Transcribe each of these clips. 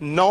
9,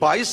22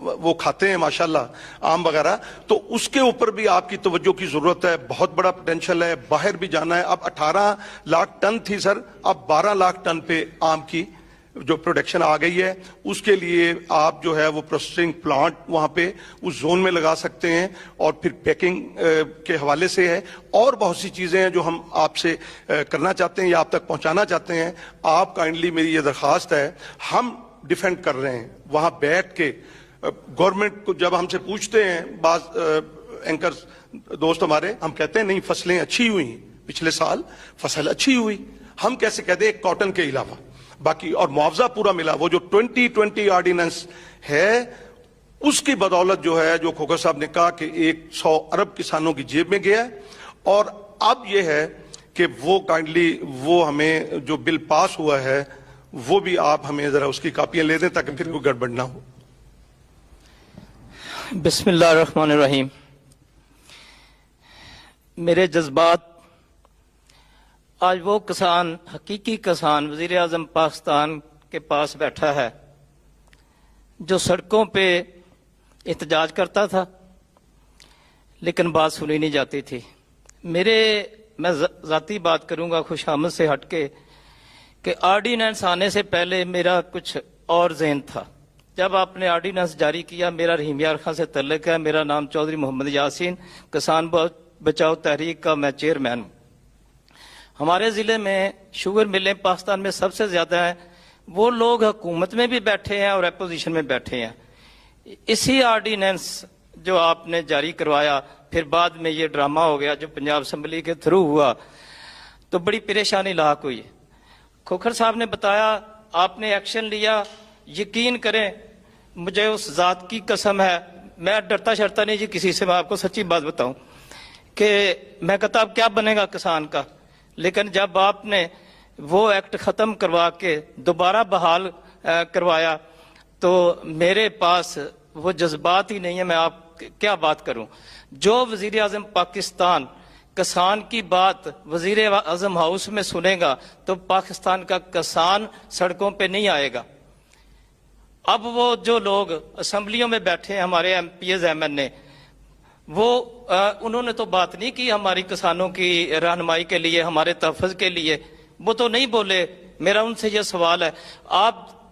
وہ کھاتے ہیں ماشاءاللہ آم وغیرہ, تو اس کے اوپر بھی آپ کی توجہ کی ضرورت ہے. بہت بڑا پوٹینشیل ہے, باہر بھی جانا ہے. اب 18 لاکھ ٹن تھی سر, اب 12 لاکھ ٹن پہ آم کی جو پروڈکشن آ گئی ہے. اس کے لیے آپ جو ہے وہ پروسیسنگ پلانٹ وہاں پہ اس زون میں لگا سکتے ہیں, اور پھر پیکنگ کے حوالے سے ہے, اور بہت سی چیزیں ہیں جو ہم آپ سے کرنا چاہتے ہیں یا آپ تک پہنچانا چاہتے ہیں. آپ کائنڈلی, میری یہ درخواست ہے, ہم ڈیفینڈ کر رہے ہیں وہاں بیٹھ کے. گورنمنٹ کو جب ہم سے پوچھتے ہیں بعض اینکر دوست ہمارے, ہم کہتے ہیں نہیں فصلیں اچھی ہوئی, پچھلے سال فصل اچھی ہوئی. ہم کیسے کہتے ہیں, ایک کاٹن کے علاوہ باقی, اور معاوضہ پورا ملا. وہ جو 2020 آرڈیننس ہے اس کی بدولت جو ہے, جو کھوکھر صاحب نے کہا کہ 100 ارب کسانوں کی جیب میں گیا ہے. اور اب یہ ہے کہ وہ کائنڈلی وہ ہمیں جو بل پاس ہوا ہے وہ بھی آپ ہمیں ذرا اس کی کاپیاں لے دیں تاکہ پھر کوئی گڑبڑ نہ ہو. بسم اللہ الرحمن الرحیم. میرے جذبات, آج وہ کسان, حقیقی کسان وزیر اعظم پاکستان کے پاس بیٹھا ہے جو سڑکوں پہ احتجاج کرتا تھا لیکن بات سنی نہیں جاتی تھی. میں ذاتی بات کروں گا خوش آمد سے ہٹ کے, کہ آرڈیننس آنے سے پہلے میرا کچھ اور ذہن تھا. جب آپ نے آرڈیننس جاری کیا, میرا رحیم یار خان سے تعلق ہے, میرا نام چودھری محمد یاسین, کسان بچاؤ تحریک کا میں چیئرمین ہوں. ہمارے ضلع میں شوگر ملیں پاکستان میں سب سے زیادہ ہیں. وہ لوگ حکومت میں بھی بیٹھے ہیں اور اپوزیشن میں بیٹھے ہیں. اسی آرڈیننس جو آپ نے جاری کروایا, پھر بعد میں یہ ڈرامہ ہو گیا جو پنجاب اسمبلی کے تھرو ہوا, تو بڑی پریشانی لاحق ہوئی. کھوکھر صاحب نے بتایا آپ نے ایکشن لیا. یقین کریں, مجھے اس ذات کی قسم ہے, میں ڈرتا شرتا نہیں جی کسی سے. میں آپ کو سچی بات بتاؤں کہ میں کہتا اب کیا بنے گا کسان کا, لیکن جب آپ نے وہ ایکٹ ختم کروا کے دوبارہ بحال کروایا تو میرے پاس وہ جذبات ہی نہیں ہے. میں آپ کیا بات کروں. جو وزیر اعظم پاکستان کسان کی بات وزیر اعظم ہاؤس میں سنے گا تو پاکستان کا کسان سڑکوں پہ نہیں آئے گا. اب وہ جو لوگ اسمبلیوں میں بیٹھے ہیں, ہمارے M P As M N A, وہ انہوں نے تو بات نہیں کی ہماری کسانوں کی رہنمائی کے لیے, ہمارے تحفظ کے لیے. وہ تو نہیں بولے. میرا ان سے یہ سوال ہے,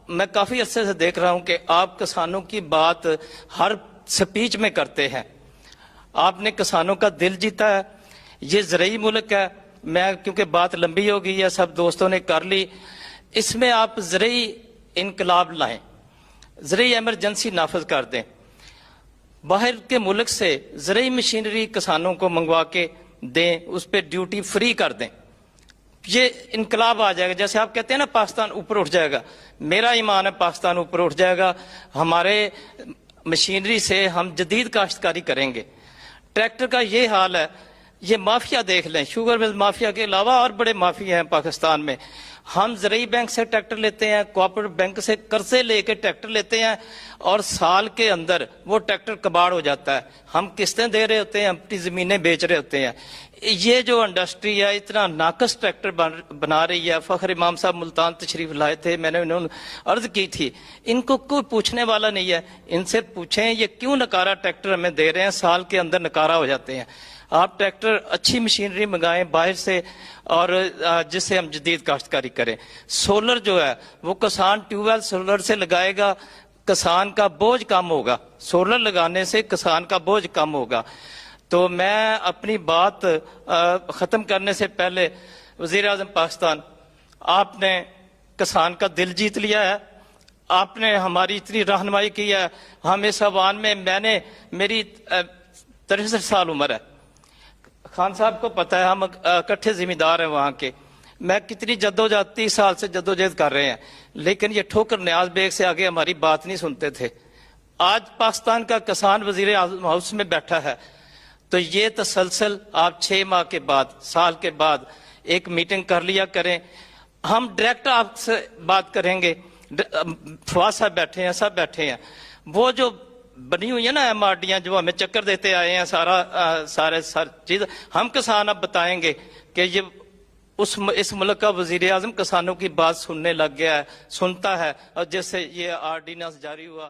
میں کافی عرصے سے دیکھ رہا ہوں کہ آپ کسانوں کی بات ہر سپیچ میں کرتے ہیں. آپ نے کسانوں کا دل جیتا ہے. یہ زرعی ملک ہے. میں کیونکہ بات لمبی ہو گئی ہے, سب دوستوں نے کر لی, اس میں آپ زرعی انقلاب لائیں, زرعی ایمرجنسی نافذ کر دیں. باہر کے ملک سے زرعی مشینری کسانوں کو منگوا کے دیں, اس پہ ڈیوٹی فری کر دیں. یہ انقلاب آ جائے گا. جیسے آپ کہتے ہیں نا پاکستان اوپر اٹھ جائے گا, میرا ایمان ہے پاکستان اوپر اٹھ جائے گا. ہمارے مشینری سے ہم جدید کاشتکاری کریں گے. ٹریکٹر کا یہ حال ہے, یہ مافیا دیکھ لیں, شوگر مل مافیا کے علاوہ اور بڑے مافیا ہیں پاکستان میں. ہم زرعی بینک سے ٹریکٹر لیتے ہیں, کوآپریٹو بینک سے قرضے لے کے ٹریکٹر لیتے ہیں, اور سال کے اندر وہ ٹریکٹر کباڑ ہو جاتا ہے. ہم قسطیں دے رہے ہوتے ہیں, اپنی زمینیں بیچ رہے ہوتے ہیں. یہ جو انڈسٹری ہے اتنا ناقص ٹریکٹر بنا رہی ہے. فخر امام صاحب ملتان تشریف لائے تھے, میں نے انہوں نے عرض کی تھی, ان کو کوئی پوچھنے والا نہیں ہے. ان سے پوچھیں یہ کیوں نکارا ٹریکٹر ہمیں دے رہے ہیں, سال کے اندر نکارا ہو جاتے ہیں. آپ ٹریکٹر اچھی مشینری منگائیں باہر سے, اور جس سے ہم جدید کاشتکاری کریں. سولر جو ہے وہ کسان ٹیوب ویل سولر سے لگائے گا, کسان کا بوجھ کم ہوگا. سولر لگانے سے کسان کا بوجھ کم ہوگا. تو میں اپنی بات ختم کرنے سے پہلے, وزیر اعظم پاکستان, آپ نے کسان کا دل جیت لیا ہے. آپ نے ہماری اتنی رہنمائی کی ہے. ہم اس عوام میں, میری 63 سال عمر ہے. خان صاحب کو پتہ ہے ہم اکٹھے ذمہ دار ہیں وہاں کے. میں کتنی جدوجہد 30 سال سے جدوجہد کر رہے ہیں, لیکن یہ ٹھوکر نیاز بیگ سے آگے ہماری بات نہیں سنتے تھے. آج پاکستان کا کسان وزیر اعظم ہاؤس میں بیٹھا ہے, تو یہ تسلسل آپ 6 ماہ کے بعد, سال کے بعد ایک میٹنگ کر لیا کریں. ہم ڈائریکٹ آپ سے بات کریں گے. فواز صاحب بیٹھے ہیں, سب بیٹھے ہیں. وہ جو بنی ہوئی ہے نا ایم آر ڈیاں, جو ہمیں چکر دیتے آئے ہیں, سارے چیز ہم کسان اب بتائیں گے کہ یہ اس ملک کا وزیر اعظم کسانوں کی بات سننے لگ گیا ہے, سنتا ہے, اور جس سے یہ آرڈیننس جاری ہوا.